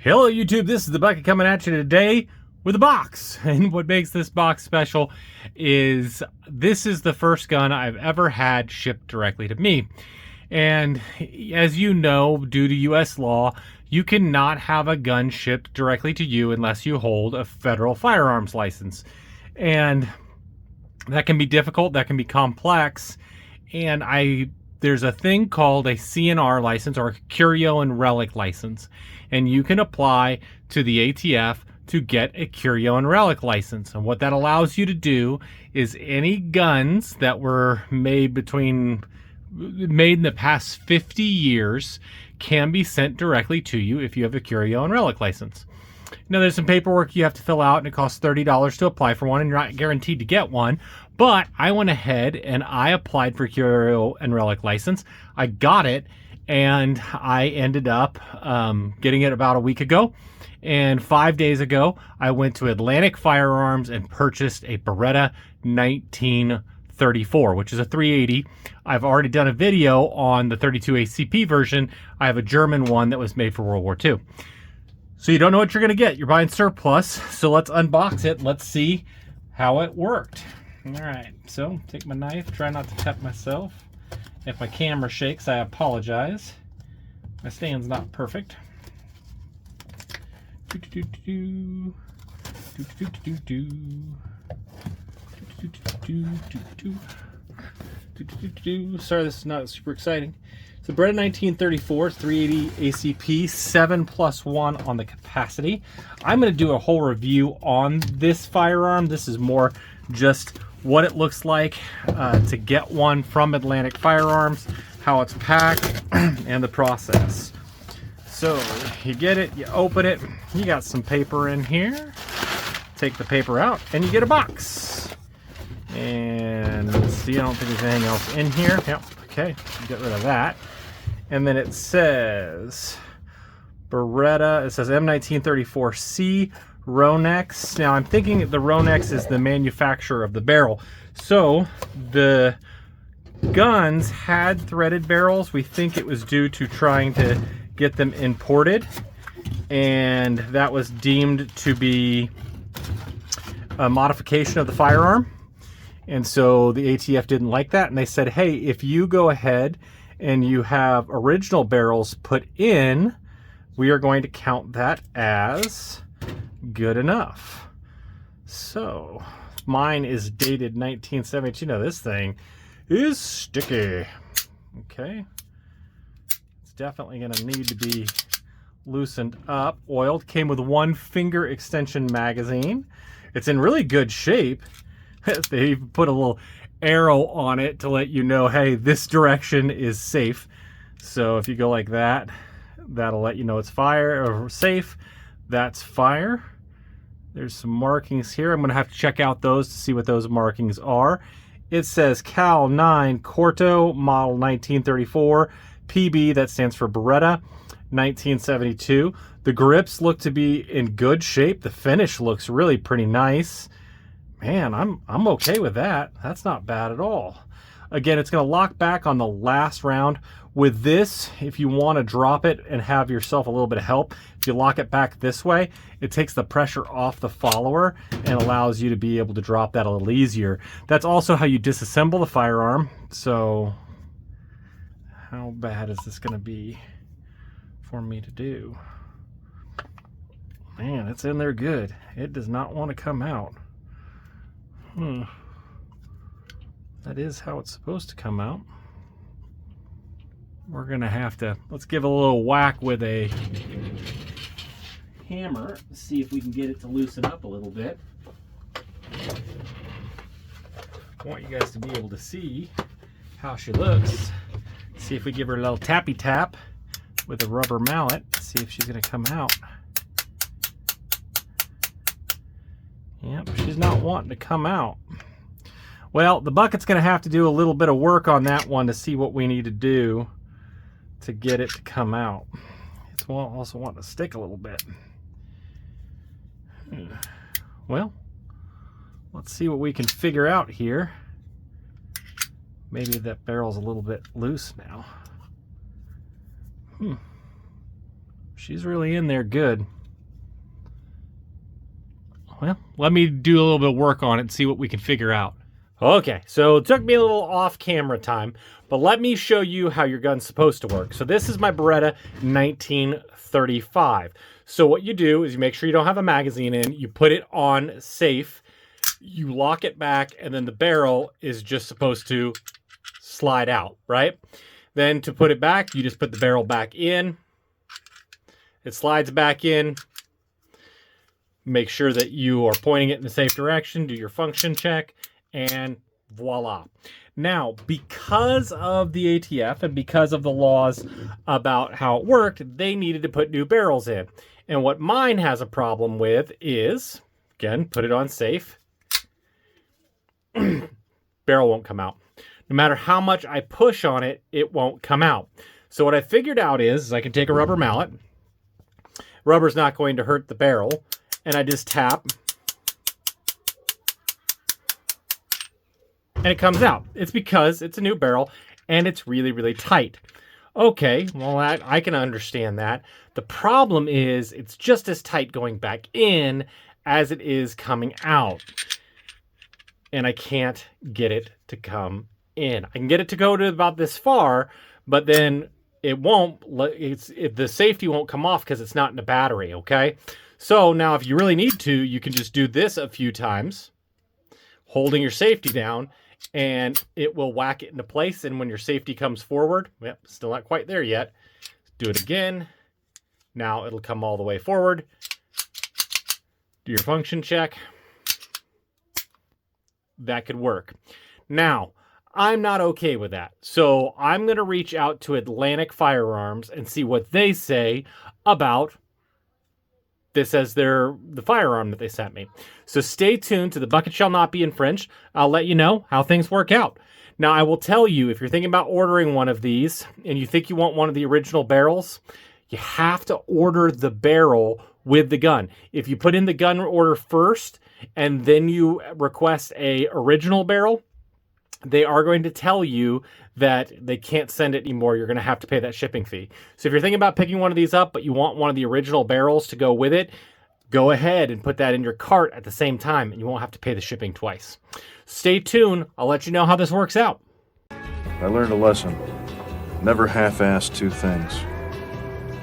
Hello YouTube, this is the Bucket coming at you today with a box. And what makes this box special is this is the first gun I've ever had shipped directly to me. And as you know, due to US law, you cannot have a gun shipped directly to you unless you hold a federal firearms license. And that can be difficult, that can be complex. And there's a thing called a CNR license, or a Curio and Relic license, and you can apply to the ATF to get a Curio and Relic license. And what that allows you to do is any guns that were made in the past 50 years can be sent directly to you if you have a Curio and Relic license. Now, there's some paperwork you have to fill out, and it costs $30 to apply for one, and you're not guaranteed to get one. But I went ahead and I applied for Curio and Relic license. I got it, and I ended up getting it about a week ago. And 5 days ago, I went to Atlantic Firearms and purchased a Beretta 1934, which is a 380. I've already done a video on the 32 ACP version. I have a German one that was made for World War II. So you don't know what you're going to get. You're buying surplus. So let's unbox it. Let's see how it worked. All right. So take my knife. Try not to cut myself. If my camera shakes, I apologize. My stand's not perfect. Sorry, this is not super exciting. So Beretta 1934, 380 ACP, 7+1 on the capacity. I'm going to do a whole review on this firearm. This is more just what it looks like to get one from Atlantic Firearms, how it's packed, and the process. So you get it, you open it, you got some paper in here. Take the paper out, and you get a box. And let's see, I don't think there's anything else in here. Yep, okay, get rid of that. And then it says Beretta, it says M1934C Ronex. Now I'm thinking the Ronex is the manufacturer of the barrel. So the guns had threaded barrels. We think it was due to trying to get them imported, and that was deemed to be a modification of the firearm. And so the ATF didn't like that, and they said, hey, if you go ahead and you have original barrels put in, we are going to count that as good enough. So mine is dated 1972. Now this thing is sticky. Okay, it's definitely going to need to be loosened up, oiled. Came with one finger extension magazine. It's in really good shape. They even put a little arrow on it to let you know, hey, this direction is safe. So if you go like that, that'll let you know it's fire or safe. That's fire. There's some markings here. I'm going to have to check out those to see what those markings are. It says Cal 9 Corto, model 1934, PB, that stands for Beretta, 1972. The grips look to be in good shape. The finish looks really pretty nice. Man, I'm okay with that. That's not bad at all. Again, it's going to lock back on the last round. With this, if you want to drop it and have yourself a little bit of help, if you lock it back this way, it takes the pressure off the follower and allows you to be able to drop that a little easier. That's also how you disassemble the firearm. So how bad is this going to be for me to do? Man, it's in there good. It does not want to come out. That is how it's supposed to come out. We're gonna have to, let's give it a little whack with a hammer, see if we can get it to loosen up a little bit. I want you guys to be able to see how she looks. See if we give her a little tappy tap with a rubber mallet, see if she's gonna come out. Yep, she's not wanting to come out. Well, the bucket's going to have to do a little bit of work on that one to see what we need to do to get it to come out. It's also wanting to stick a little bit. Well, let's see what we can figure out here. Maybe that barrel's a little bit loose now. she's really in there good. Well, let me do a little bit of work on it and see what we can figure out. Okay, so it took me a little off-camera time, but let me show you how your gun's supposed to work. So this is my Beretta 1935. So what you do is you make sure you don't have a magazine in, you put it on safe, you lock it back, and then the barrel is just supposed to slide out, right? Then to put it back, you just put the barrel back in. It slides back in. Make sure that you are pointing it in the safe direction, do your function check, and voila. Now, because of the ATF and because of the laws about how it worked, they needed to put new barrels in. And what mine has a problem with is, again, put it on safe. Barrel won't come out. No matter how much I push on it, it won't come out. So what I figured out is I can take a rubber mallet. Rubber's not going to hurt the barrel. And I just tap. And it comes out. It's because it's a new barrel and it's really, really tight. Okay, well, I can understand that. The problem is it's just as tight going back in as it is coming out. And I can't get it to come in. I can get it to go to about this far, but then it won't. The safety won't come off because it's not in the battery, okay? So now if you really need to, you can just do this a few times, holding your safety down, and it will whack it into place. And when your safety comes forward, yep, still not quite there yet. Do it again. Now it'll come all the way forward. Do your function check. That could work. Now, I'm not okay with that. So I'm going to reach out to Atlantic Firearms and see what they say about this as the firearm that they sent me. So stay tuned to The Bucket Shall Not Be Infringed. I'll let you know how things work out. Now, I will tell you, if you're thinking about ordering one of these and you think you want one of the original barrels, you have to order the barrel with the gun. If you put in the gun order first and then you request a original barrel, they are going to tell you that they can't send it anymore. You're going to have to pay that shipping fee. So if you're thinking about picking one of these up, but you want one of the original barrels to go with it, go ahead and put that in your cart at the same time, and you won't have to pay the shipping twice. Stay tuned. I'll let you know how this works out. I learned a lesson. Never half-ass two things.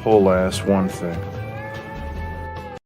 Whole-ass one thing.